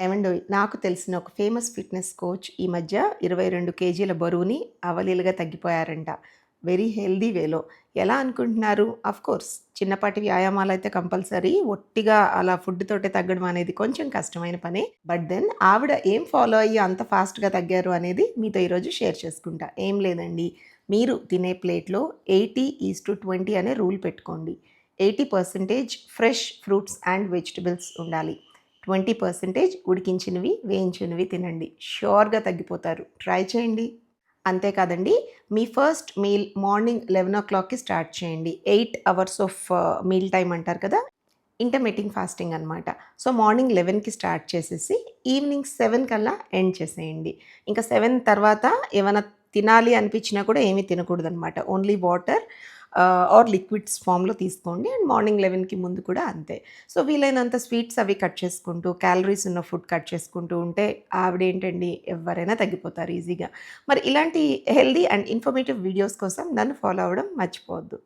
ఏవండోయ్ నాకు తెలిసిన ఒక ఫేమస్ ఫిట్‌నెస్ కోచ్ ఈ మధ్య 22 కేజీల బరువుని అవలీలగా తగ్గిపోయారంట. వెరీ హెల్తీ వేలో. ఎలా అనుకుంటున్నారు? ఆఫ్‌కోర్స్ చిన్నపాటి వ్యాయామాలైతే కంపల్సరీ. ఒట్టిగా అలా ఫుడ్ తోటే తగ్గడం అనేది కొంచెం కష్టమైన పనే. బట్ దెన్ ఆవిడ ఏం ఫాలో అయ్యి అంత ఫాస్ట్‌గా తగ్గారు అనేది మీతో ఈరోజు షేర్ చేసుకుంటా. ఏం లేదండి. మీరు తినే ప్లేట్‌లో 80:20 అనే రూల్ పెట్టుకోండి. 80% ఫ్రెష్ ఫ్రూట్స్ అండ్ వెజిటబుల్స్ ఉండాలి. 20% ఉడికించినవి, వేయించినవి తినండి. ష్యూర్‌గా తగ్గిపోతారు. ట్రై చేయండి. అంతేకాదండి, మీ ఫస్ట్ మీల్ మార్నింగ్ 11:00కి స్టార్ట్ చేయండి. 8 అవర్స్ ఆఫ్ మీల్ టైమ్ అంటారు కదా! ఇంటర్మిట్టింగ్ ఫాస్టింగ్ అనమాట. సో, మార్నింగ్ 11కి స్టార్ట్ చేసేసి, ఈవినింగ్ 7 కల్లా ఎండ్ చేసేయండి. ఇంకా 7 తర్వాత ఏమైనా తినాలి అనిపించినా కూడా ఏమీ తినకూడదనమాట. ఓన్లీ వాటర్ ఆర్ లిక్విడ్స్ ఫామ్‌లో తీసుకోండి. అండ్ మార్నింగ్ 11కి ముందు కూడా అంతే. సో, వీలైనంత స్వీట్స్ అవి కట్ చేసుకుంటూ, క్యాలరీస్ ఉన్న ఫుడ్ కట్ చేసుకుంటూ ఉంటే ఆవిడేంటండి ఎవ్వరైనా తగ్గిపోతారు ఈజీగా. మరి ఇలాంటి హెల్తీ అండ్ ఇన్ఫర్మేటివ్ వీడియోస్ కోసం నన్ను ఫాలో అవ్వడం మర్చిపోవద్దు.